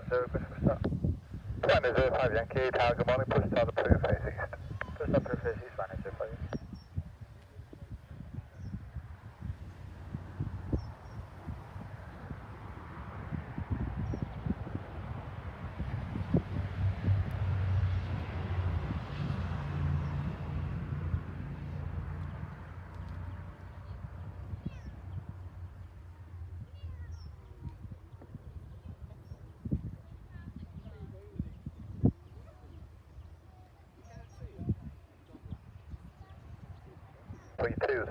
0, push for start. Ryanair 05 Yankee, tower, good morning, push start approved, face east. Push start approved, face east, Ryanair 05 Yankee.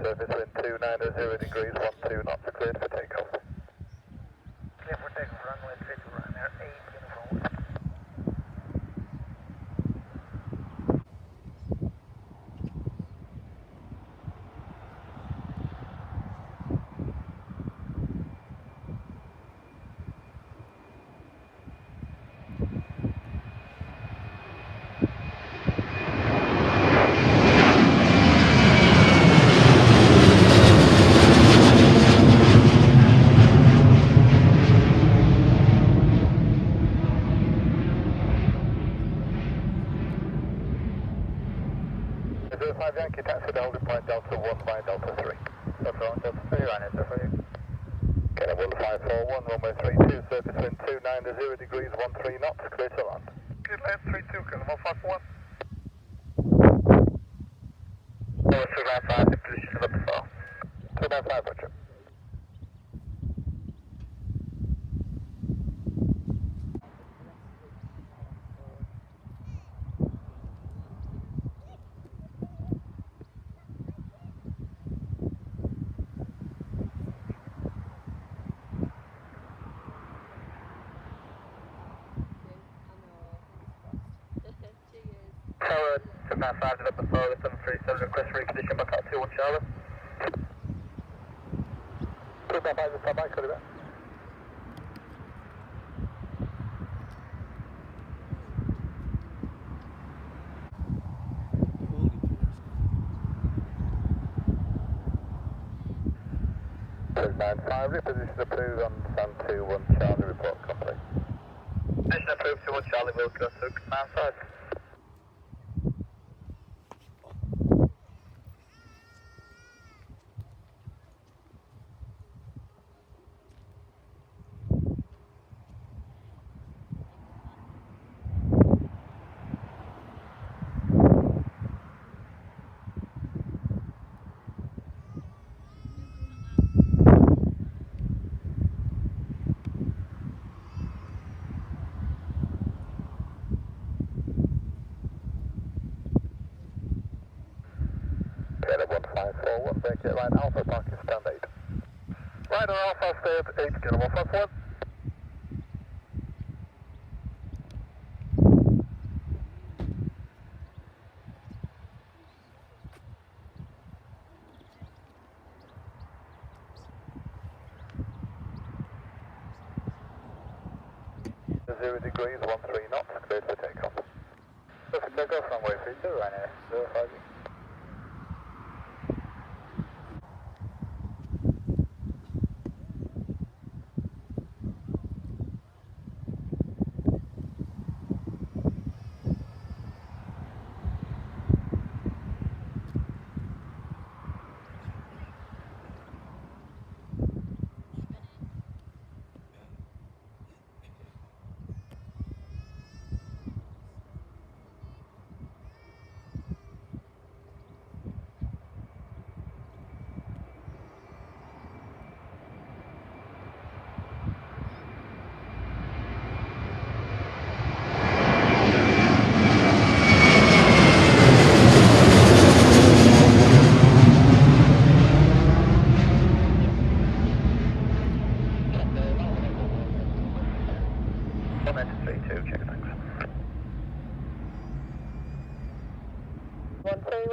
Surface wind 290 degrees, 12 knots, cleared for takeoff. Clear for takeoff, runway 32, Ryanair 8, uniform. Yankee, taxi to holding point Delta 1 by Delta 3. Delta 1, Delta 3, Ryanair 05 Yankee. KLM 541, runway 32, surface wind 290 degrees, 13 knots, clear to land. Clear land 32, KLM 541. Over 295, in position of the fall. 295, Roger. Tower 295 to the fall, 737, request recondition back out 21 Charlie. 295 is standby, clear back. Five, reposition approved on Sun 21 Charlie, report complete. Position approved 21 Charlie, Wilco, so command 5. KLM 1541, vacate line Alpha, parking stand 8. Ryanair Alpha, stay at 8, KLM 151. Zero degrees, 13 knots, cleared for takeoff. Perfect takeoff, runway 32, Ryanair 05 Yankee.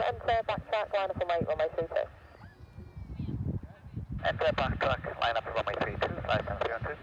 Enter backtrack, line up on runway 32. Enter backtrack, line up runway 32, 51002.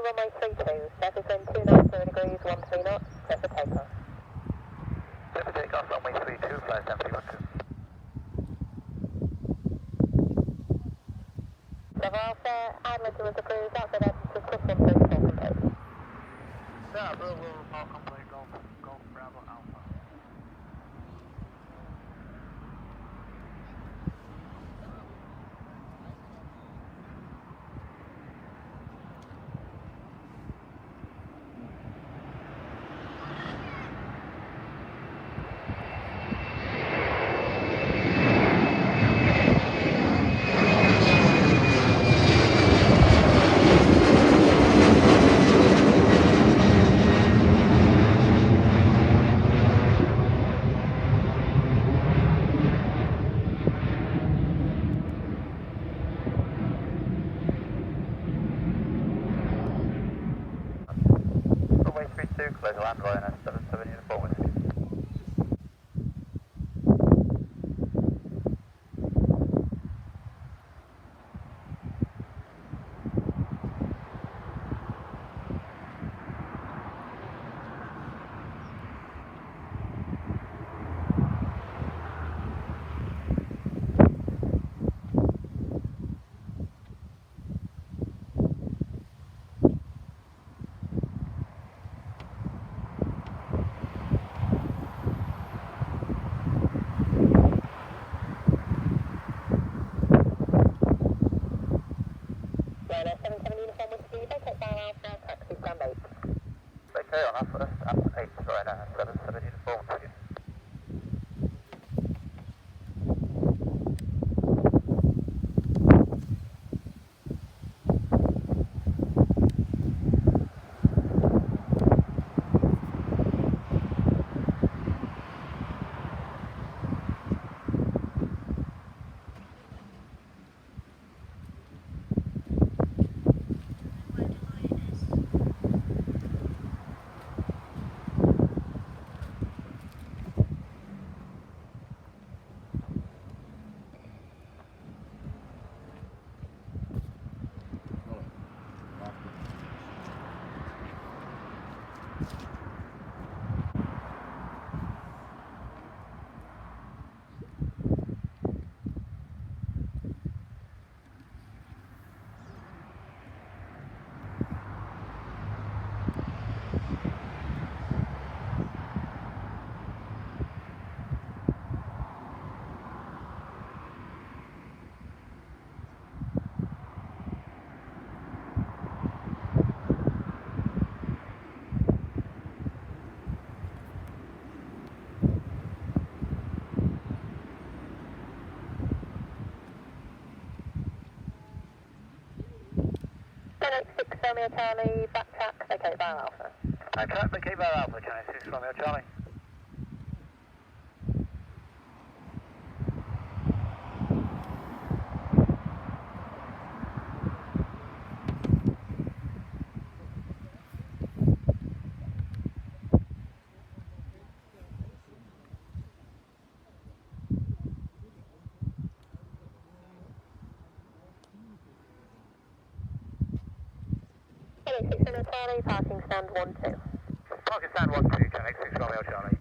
runway 32, surface wind 290 degrees, 13 knots, clear for takeoff. Clear for takeoff, runway 32, flight 712. Bravo Alpha, Admiralty was approved, outside altitude, plus 134 complete. Yeah, we'll all complete, Golf Bravo Alpha. Runway 32, clear to land, Ryanair 77 uniform whiskey. Ryanair 77 uniform whiskey, vacate Bravo Alpha, taxi stand 8. Okay, on our first and 8, Ryanair 77 uniform whiskey. Romeo Charlie, backtrack, vacate Bravo Alpha. Backtrack, vacate Bravo Alpha, Channel 6 Romeo Charlie. Channel 6 Romeo Charlie, parking stand 12. Parking stand 12, Channel 6 Romeo Charlie.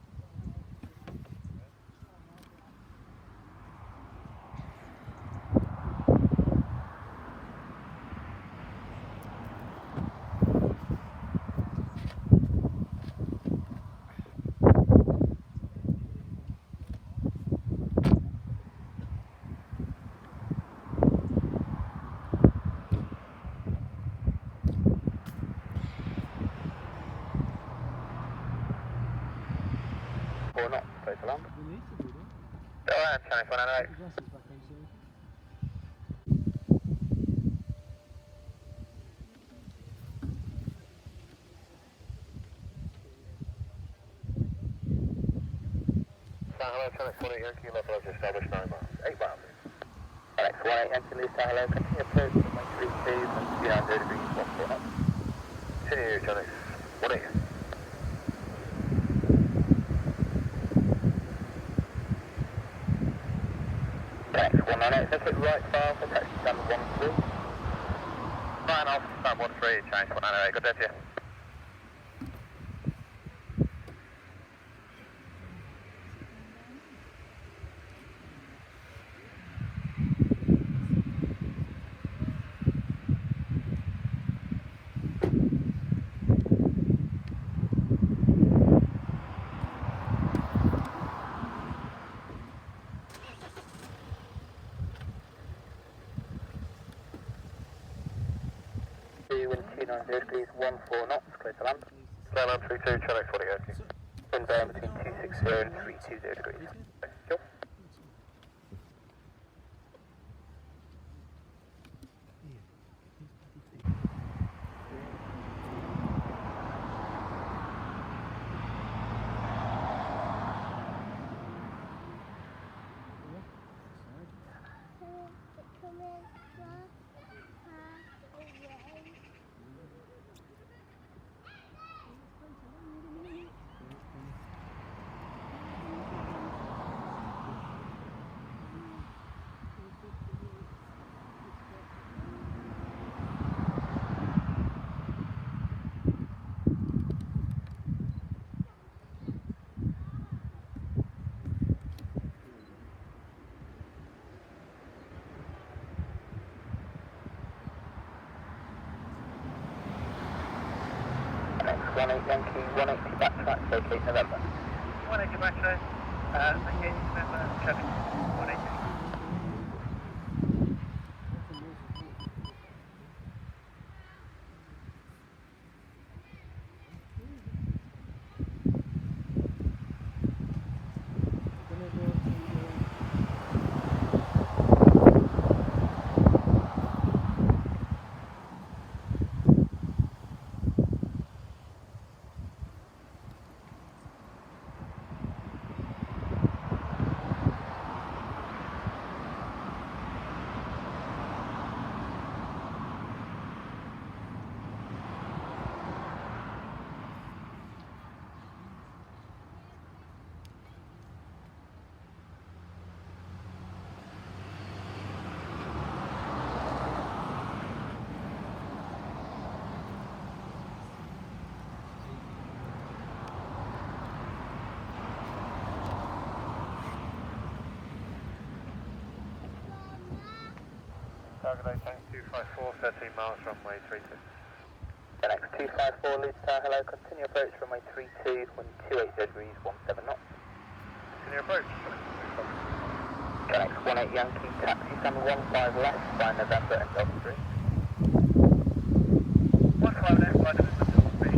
Or not, straight to land. We need to do that. Go ahead, Channel 498. Your glasses back on soon. Hello, Channel 48 Yankee, level of established 9 miles. 8 miles. Alex 18 Yankee, Lisa, hello, continue approach to my 32, yeah, 30 degrees, 1 up. Continue, Channel 18. Alex 198, take it right file for taxi stand 12. Flying off, start 13, change 198, good day to you. Wind 290 degrees, 14 knots, clear to land. Land on 32, channel 40, okay. Wind bearing between 260 and 320 degrees. Sure. Next 18 Yankee, 180 backtrack, vacate November. 180 backtrack, vacate November, traffic 180. Target 254, 13 miles, runway 32. The next 254 Leeds Tower, hello, continue approach runway 32, wind 280 degrees, 17 knots. Continue approach. The next 18 Yankee, taxi stand 15 left by November and Delta 3. 15 left by November, Delta 3.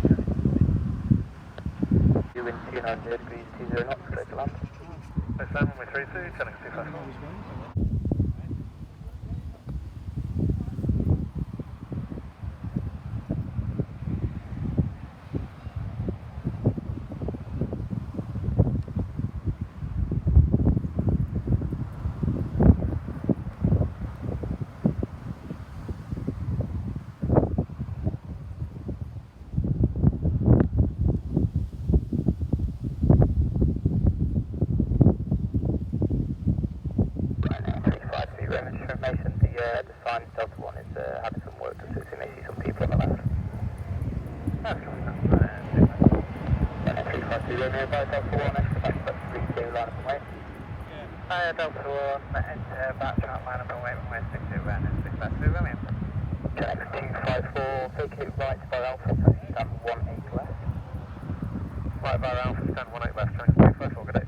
You wind 290 degrees, 20 knots, clear to land. Let's land runway 32, turning 254. The sign Delta 1 is having some work to do, so you may see some people on the left. That's coming up. 352 Romeo by Delta 1, extra back, 32, line up and wait. Delta 1, enter backtrack, line up and wait, runway 62, Ryanair, 652 Romeo. Next 254, vacate right by Alpha, taxi stand 18 left. Right by Alpha, stand 18 left, turning 254, good day.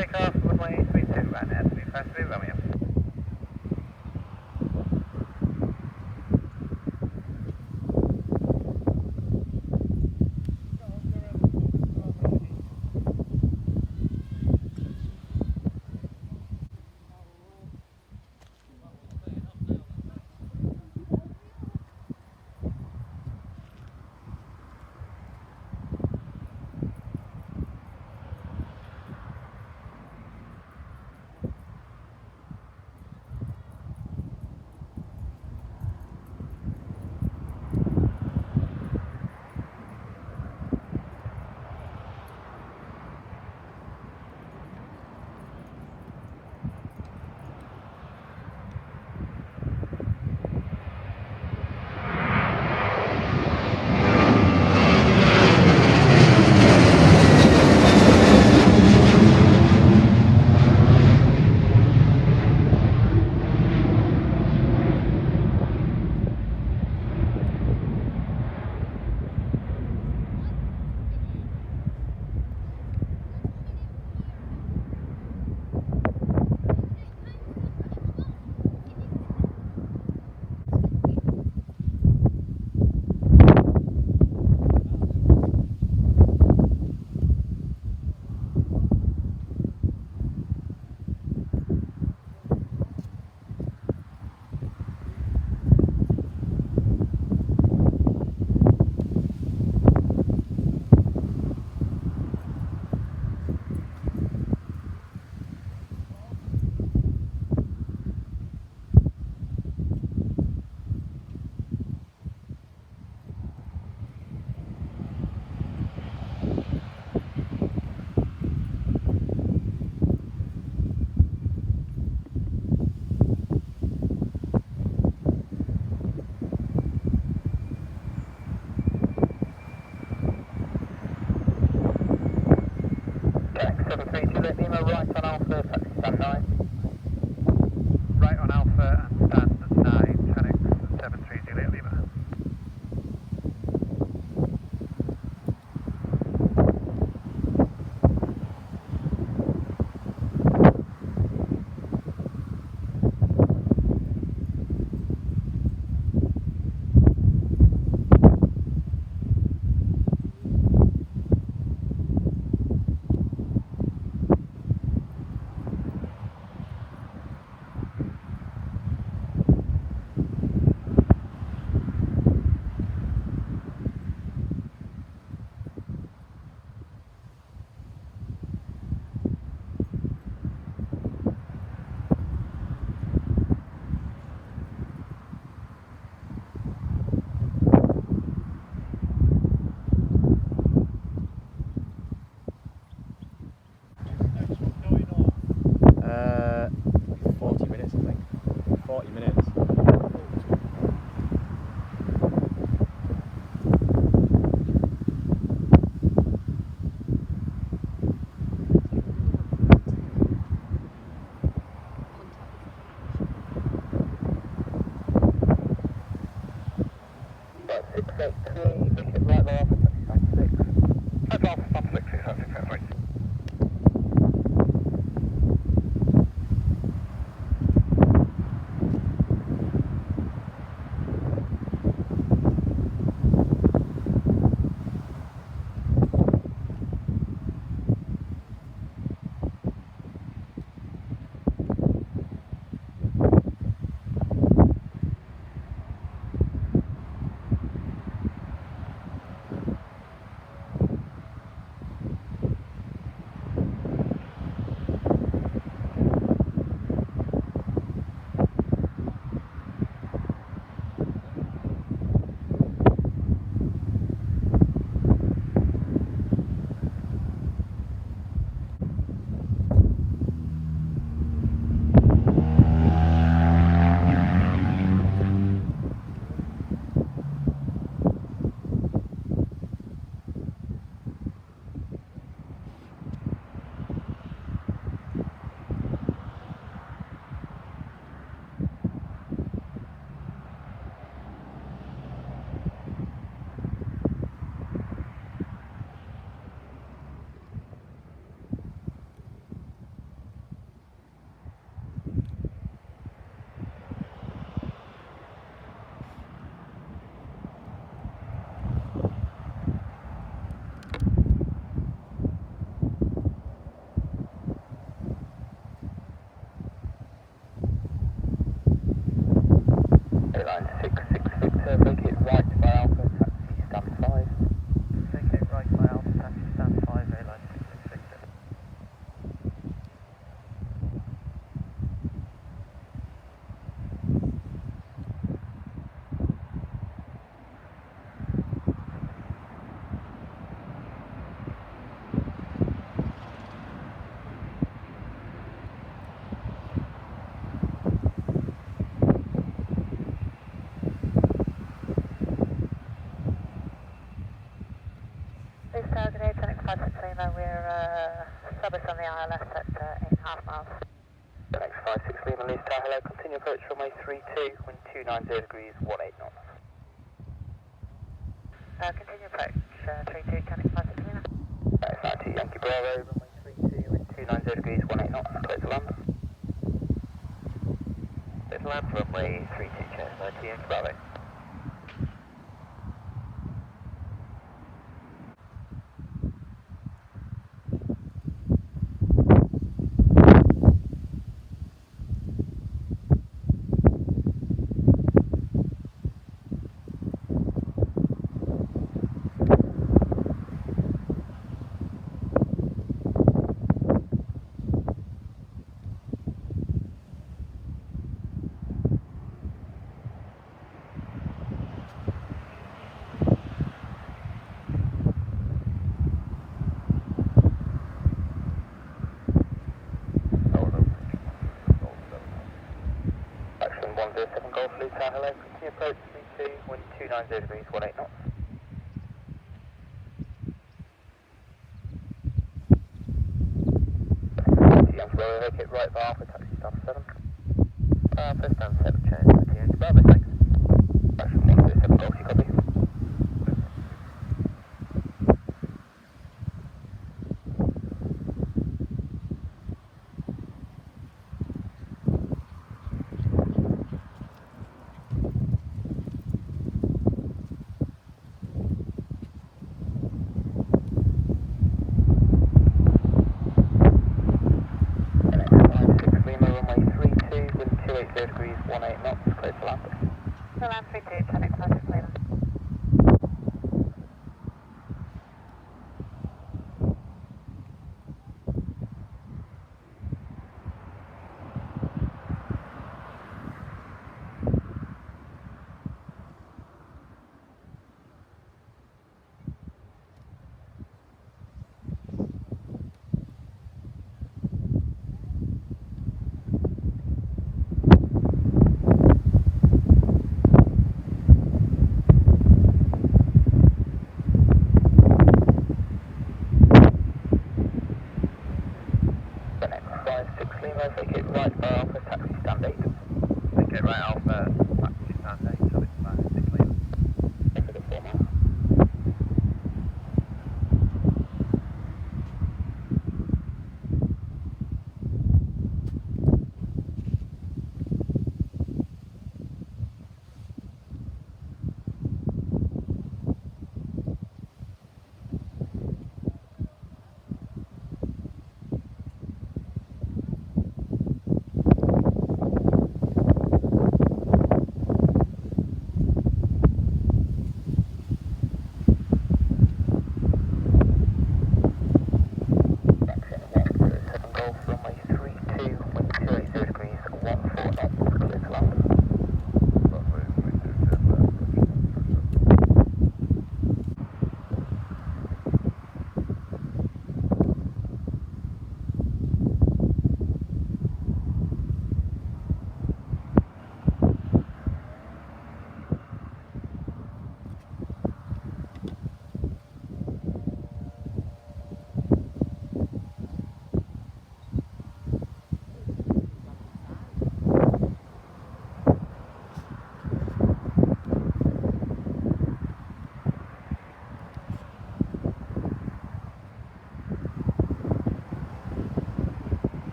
take off runway 32, Ryanair, 353 Romeo. Right on Alpha and stand 9, Phoenix 73 Juliet Lima. service on the ILS at 8.5 miles. Next 56 Lima, Leeds Tower, hello, continue approach runway 32, wind 290 degrees, 18 knots. Continue approach 32, turning 56 Lima. That's 92 Yankee Bravo, runway 32, wind 290 degrees, 18 knots, clear to land. Clear to land, runway 32, chairs 90 Yankee Bravo. Hello, continue approach 32, wind 290 degrees, 18 knots. Yankee Bravo, vacate right bar for taxi staff 7. First down 7, change, Yankee Bravo, thanks. Action 107 Golf, you copy? Land 32, turning 56 Lima. Vacate right bar for taxi stand 8. Vacate right alpha, taxi stand 8, so it's 56 Lima. Thanks for the 4 miles.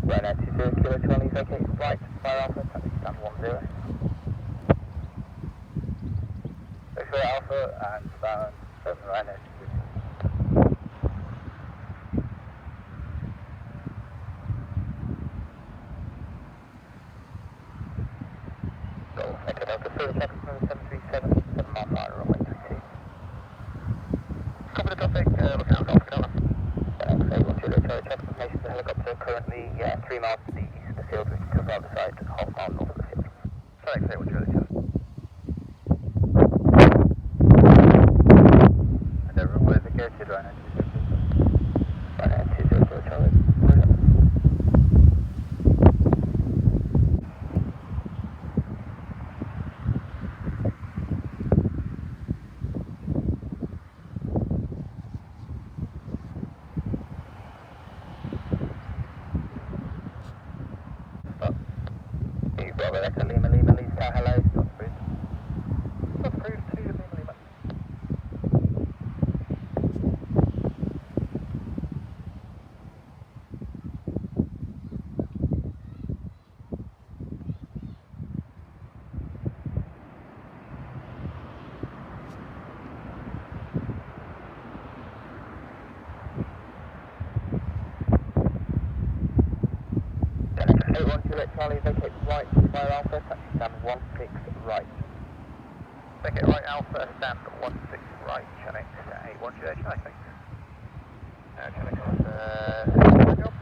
Ryanair 20 Kilo Charlie, vacate right, fire alpha, taxi stand 10. Vacate alpha and stand 7 Ryanair 20. Go, make it out to further traffic number 737, 7 mile fire, runway 32. Cover the traffic, looking out Golf Canal. So 1 Kilo Charlie, traffic information, the helicopter currently 3 miles to the east of the field, which is out the side, half mile north of the field. Sorry, say 1 Kilo Charlie. And everyone vacated Ryanair 20. Ryanair 20 Kilo Charlie. Bravo Echo Lima Lima Leeds Tower, hello, not approved. Not approved to Lima Lima. Charlie, vacate right, fire Alpha, taxi stand 16 right. Vacate right Alpha, stand 16 right, Chenix 81 Juliet, I think. Chenix, good job.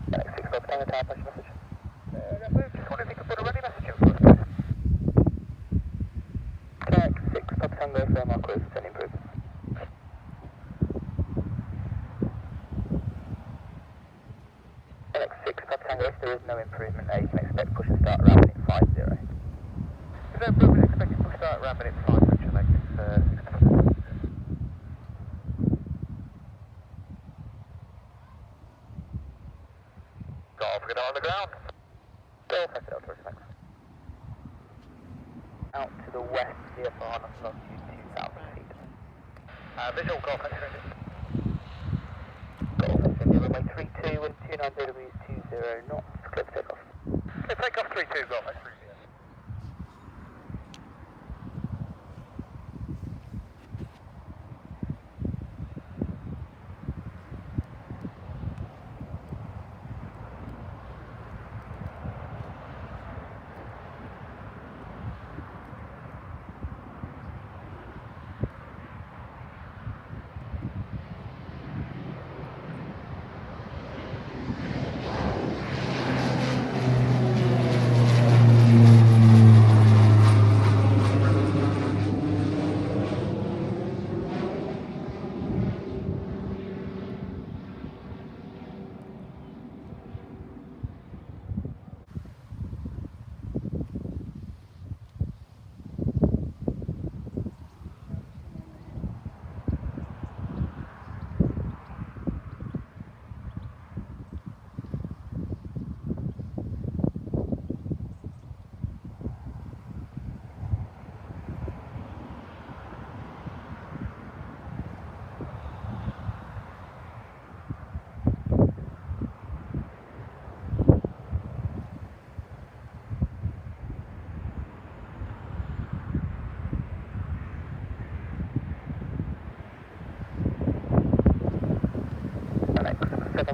6 Golf Tango Tower, push message. Just wondering if you could put a ready message in for us, please. Connect 6 Golf Tango, firm our cruise, send improvement. Connect 6 Golf Tango, if there is no improvement there, you can expect push and start around minute 50. Is there improvement expected push start around minute 5, which I think is Golf, get on the ground. Golf, exit out towards next. Out to the west, VFR, not longitude 2,000 feet. Visual Golf, exit. Golf, exit, runway 32 and 290 degrees 20 knots, clear for takeoff. Okay, take off 3-2, Golf, exit.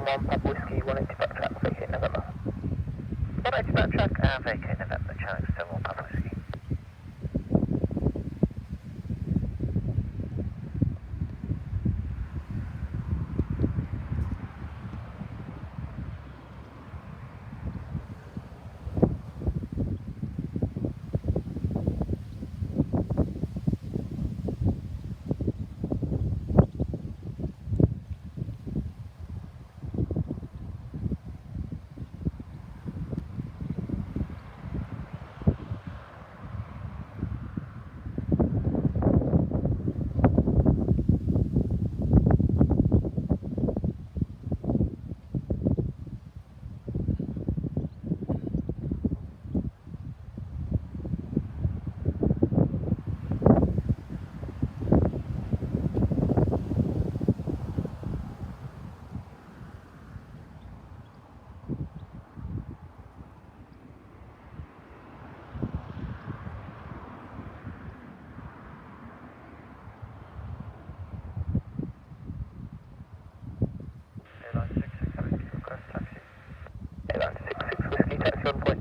Papa Whiskey, 180 backtrack, vacate November. 180 backtrack, vacate November, Challenge 71 Papa Whiskey.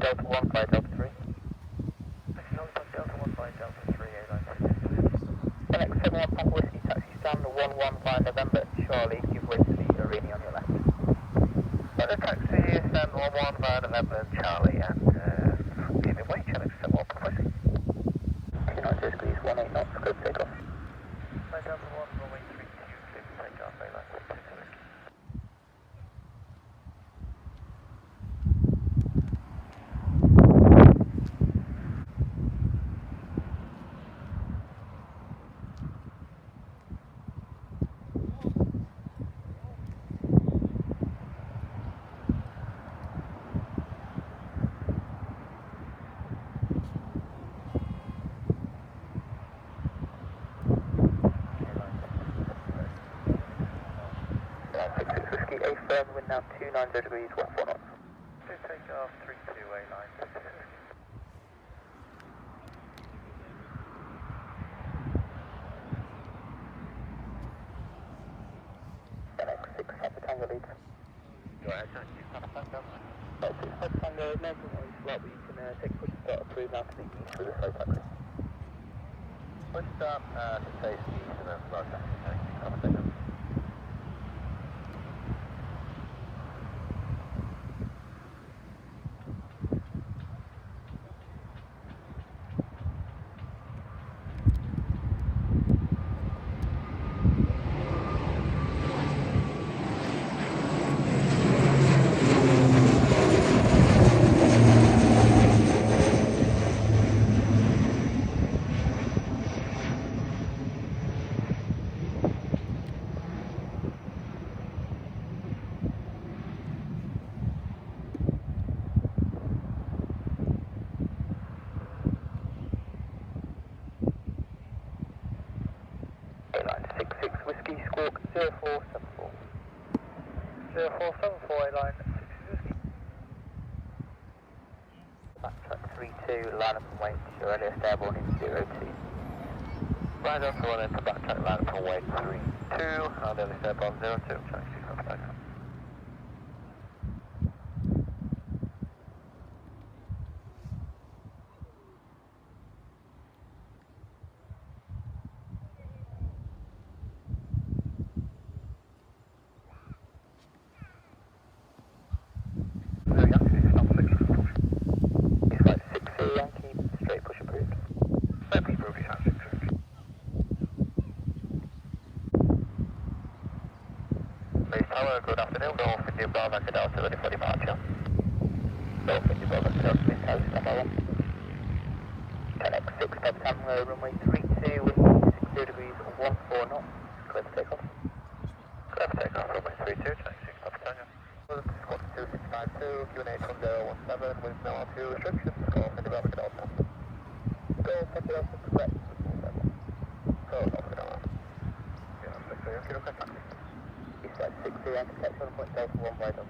Delta 1 by Delta 3. Delta 1 by Delta 3, A96. NX 71 Papa Whiskey, taxi stand 11 by November, Charlie, give way to the Aurigny on your left. The taxi stand 11 by November, Charlie, and give me way, Challenge 71 Papa Whiskey. 290 degrees, 18 knots, go take off. By Delta 1, runway 32, clear for takeoff, A96. 66 Whiskey, a firm wind now 290 degrees, 14 knots. Take off 32A line 66. LX6 Papa Tango Leeds. Go ahead, Jet2 Papa Tango. LX6 Papa Tango, American Orange Flight, but you can take push start approved now to the east with a slow taxi. Push start to face east and then slow taxi, Jet2 Papa Tango. Airline 66 Whiskey, Squawk 0474. 0474 A-line 66 Whiskey. Backtrack 32, line up and wait, your earliest airborne in 02. Right on to one end to backtrack line up and wait 32, and then the airborne 02, Jet2 Papa Tango. It's like 6A Yankee, straight push approved. Let me prove you have 6. Leeds Tower, good afternoon. Golf India Bravo Delta, ready for departure. Golf India Bravo Hotel, Smith House, number 1. 10x6 Papa Tango, runway 32, wind 60 degrees, 14 knots. Clear for takeoff. Clear for takeoff, runway 32, Jet2 Papa Tango. Squawk 2652, Q&A 1017, with no altitude restrictions. Golf India Bravo Delta. Golf India Delta, correct. Golf India Delta. Yeah, 6 a.m. Kilo contact. East side 6A Yankee, catch 1 point Delta 1 by Delta.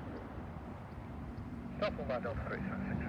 Delta 1 by Delta 3, 6.